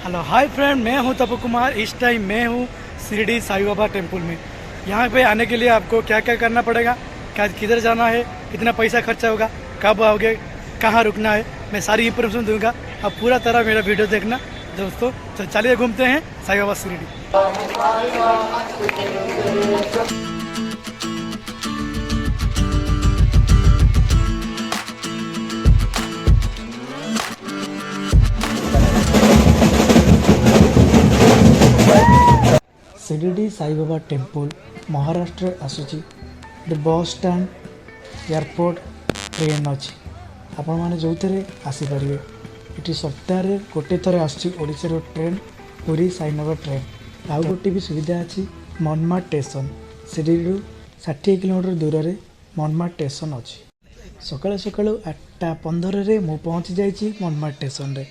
Hello hi friend, मैं हूं तपु कुमार। इस टाइम मैं हूं शिरडी साईं बाबा टेम्पल में। यहां पे आने के लिए आपको क्या क्या करना पड़ेगा, क्या किधर जाना है, कितना पैसा खर्चा होगा, कब आओगे, कहां रुकना है, मैं सारी इन्फॉर्मेशन दूंगा। आप पूरा तरह मेरा वीडियो देखना दोस्तों। तो चलिए घूमते हैं साईं बाबा शिरडी। शिरडी साई बाबा टेम्पल महाराष्ट्र आसूची बस स्टैंड एयरपोर्ट ट्रेन अच्छी आपण मैंने जो थे आसीपर ये सप्ताह गोटे थर आसार ट्रेन पुरी साईनगर ट्रेन आउ गोटे भी सुविधा अच्छी मनमाड स्टेशन शिरडी 60 किलोमीटर दूर में मनमाड स्टेशन अच्छी। सकाल सकाल 8:15 मु पहुँची जाइए मनमाड स्टेशन रे।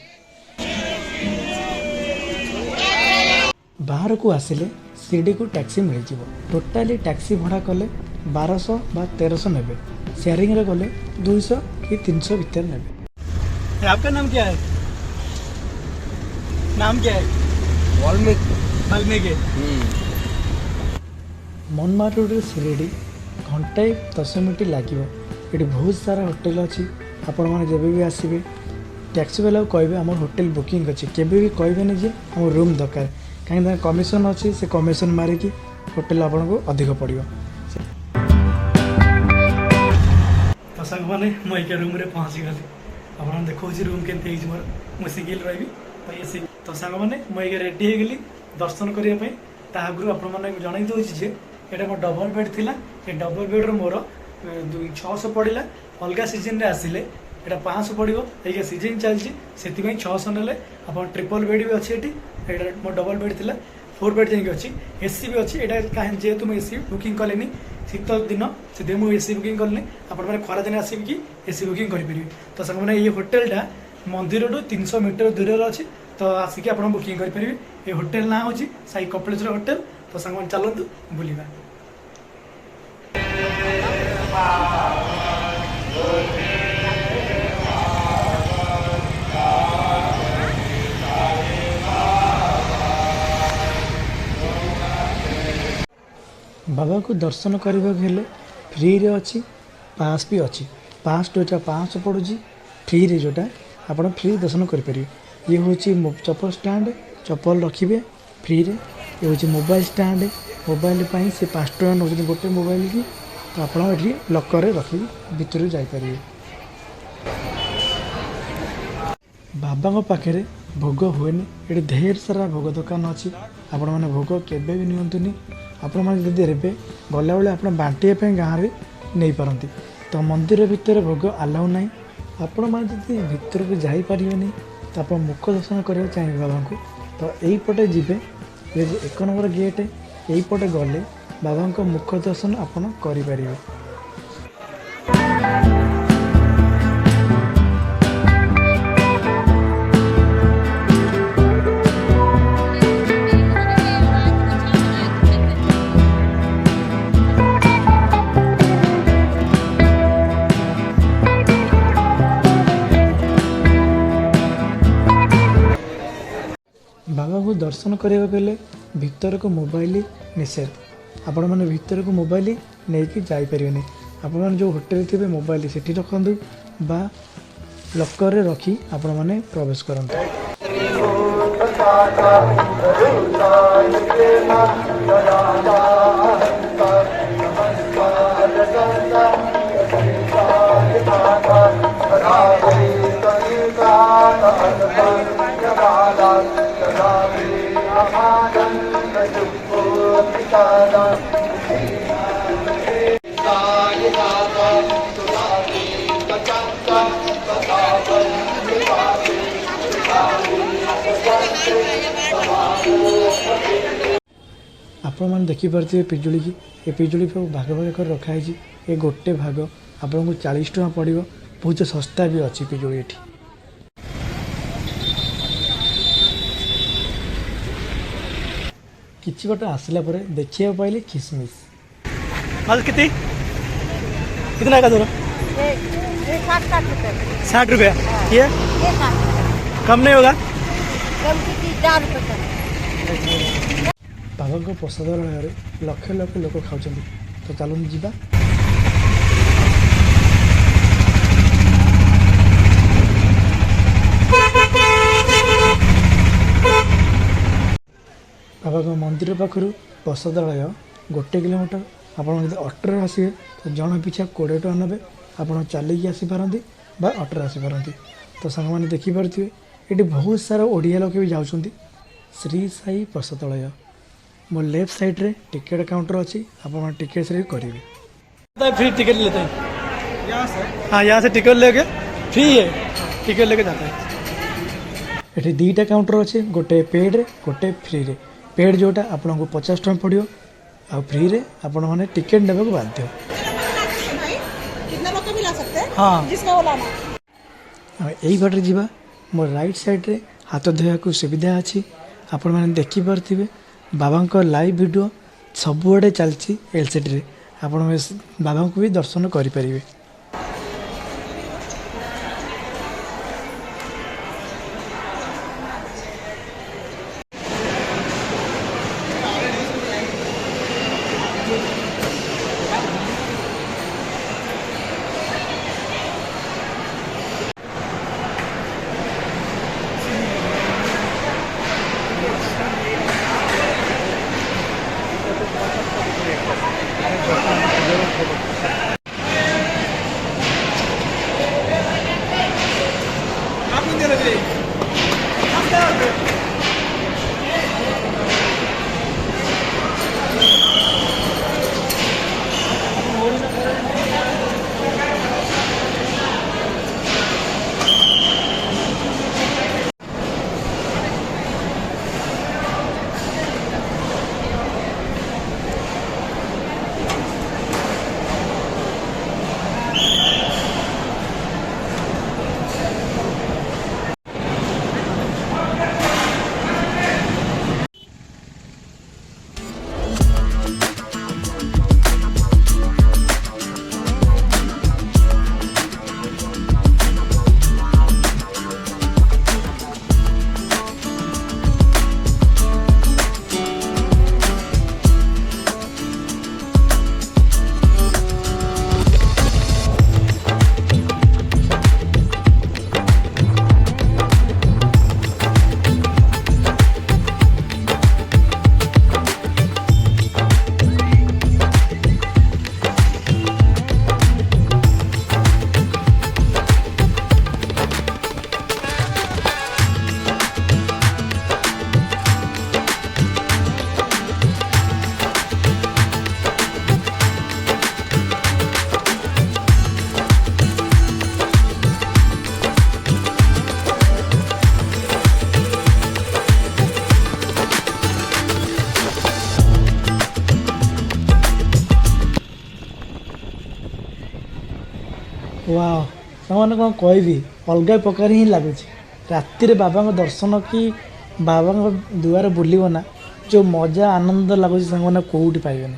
बाहर को आसिले शिरडी को टैक्सी मिल जाव। टोटाली टैक्सी भड़ा कले 1200 बा 1300 ने, शेयरिंग रे गले 200 कि 300 भीतर ने। आपका नाम क्या है? नाम क्या है? वाल्मीकि। मनमाड रोड शिरडी घंटाए 10 मिनट लगे। ये बहुत सारा होटेल अच्छी। आपण मैंने जब भी आसवे टैक्सी वाला कहे आम होटेल बुकिंग अच्छी, केबे भी कहबेनि जे आम रूम दरकार, कहीं कमिशन अच्छी। से कमिशन मारिकी होटेल आपन को अधिक पड़ो। तो सांग मैंने मुझे रूम रे पहुँची गली। आप देखो रूम के मोर सिंगल रही। तो ये तो सांग मैंने मुझे रेडी हो गली दर्शन करने। आगु आपने जन दूसरी ये मोर डबल बेड थिला। ये डबल बेड मोर 600 पड़ा। अलग सीजन रे आसिले ये 500 पड़ो। ये सीजन चलती से 600 ने। आप ट्रिपल बेड भी अच्छी ये मोर डबल बेड थिला 4 बेड जाकि अच्छी। एसी भी अच्छी। यहाँ कहीं जेहेतु मुझे एसी बुकिंग कलेनी शीत दिन से मुझे एसी बुकिंग कलेनी। आपने खरा दिन आसिकी एसी बुकिंग करेंगे। तो सब मैंने ये होटेलटा मंदिर 300 मीटर दूर अच्छी। तो आसिक आप बुकिंग करेंगे। ये होटेल ना हूँ साई कपिलेश्वर होटेल। तो सांग मैंने चलतु बुलवा। बाबा को दर्शन करने फ्री रे अच्छी, पास भी अच्छी। पास जोटा 500 पड़ुची, फ्री रे जोटा आप फ्री दर्शन करेंगे। ये हूँ चप्पल स्टैंड, चप्पल रखिए फ्री रे। ये हूँ मोबाइल स्टैंड, मोबाइल से 5 टका नौ गोटे मोबाइल की। तो आप लकर रखी भितर जापर। बाबा पाखे भोग हुए। ये ढेर सारा भोग दुकान अच्छी। आपण मैंने भोग केबे भी नियंतुनी। आपण मैंने जब रे गला बेले आप बांटे गाँव में नहीं पारती। तो मंदिर भितर भोग आलाउ ना। आपण मैंने भीतर को जापर तो आप मुख दर्शन करा चाहिए बाबा को। तो यहीपटे जीवे 1 नंबर गेट यहीपटे गले बाबा को मुख दर्शन आपड़ करें। बाबा को दर्शन करने गले भीतर को मोबाइल निषेध। आपण मैंने भीतर को मोबाइल नहीं कि जापर। आपण जो होटेल थे मोबाइल से रखु बा लकर रखी आपण मैंने प्रवेश करूँ। आपण मैंने देखिपे पिजुली की ये पिजुली भाग भाग कर रखाई। ये गोटे भाग आपन को 40 टका पड़ो। बहुत सस्ता भी अच्छी पिजुली ये। किसी बात आसला देखिए पाइले खिसमिस कितना का दूर? 60 रुपये। 60 रुपया। ये कम नहीं होगा? ସେମିତି 4 रुपये। ବାବାଙ୍କ ପ୍ରସାଦାଳୟରେ ଲକ୍ଷ ଲକ୍ଷ ଲୋକ ଖାଉଛନ୍ତି। ତ ଚାଲୁନି ଯିବା। ବାବାଙ୍କ ମନ୍ଦିର ପାଖରୁ ପ୍ରସାଦାଳୟ 1 କିଲୋମିଟର। ଆପଣ ଯଦି ଅଟୋରେ ଆସିବେ ତ ଜଣ ପିଛା 20 ଟଙ୍କା ନେବେ। ଆପଣ ଚାଲିକି ଆସିପାରନ୍ତି ବା ଅଟୋରେ ଆସିପାରନ୍ତି। ତ ସାଙ୍ଗମାନେ ଦେଖିପାରୁଥିବେ ଏଠି ବହୁତ ସାରା ଓଡ଼ିଆ ଲୋକ ବି ଯାଉଛନ୍ତି। ଶ୍ରୀ ସାଇ ପ୍ରସାଦାଳୟ ମୋ लेफ्ट साइड रे टिकट काउंटर अच्छी। आप टिकट से करेंगे फ्री टिकट लेते हैं यहाँ से। हाँ, यहाँ से टिकट लेके फ्री है, टिकट लेके जाता है। ये 2टा काउंटर अच्छे, गोटे पेड रे गोटे फ्री रे। पेड जोटा आपन को 50 टଙ୍କା पड़ो आ फ्री रे आपण माने टिकट नेबे को बाध्य। कितना लोग भी ला सकते हैं। हाँ, जिसका वो लाना। यही बाटे जीवा। मोर राइट साइड रे हाथ धोया को सुविधा अच्छी। आपण माने देखि पारथिबे बाबांक लाइव वीडियो सबुआड़े चलती एलसीडी रे। आपण बाबा को भी दर्शन करें। वाह, सामान कौन कहबी अलग प्रकार ही लगुच। रातिर बाबा दर्शन कि बाबा दुआर बुलना ना जो मजा आनंद लगुच सामने कौटी पाइबे।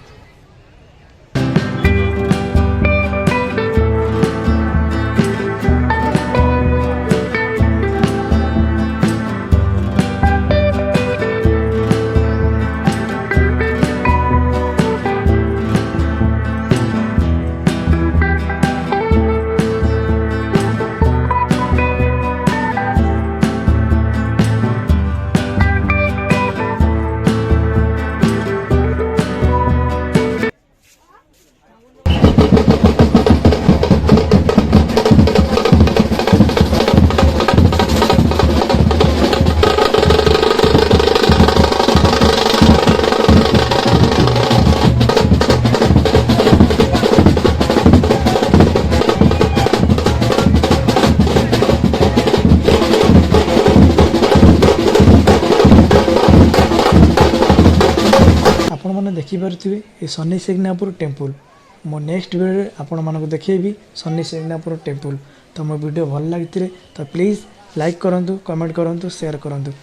देखिपे ये शनि सिग्नापुर टेम्पल मो नेक्स्ट वीडियो आपण मानक देखी शनि सिग्नापुर टेम्पल। तो मो वीडियो भल लगी तो प्लीज़ लाइक करूँ, कमेंट करूँ, शेयर करूँ।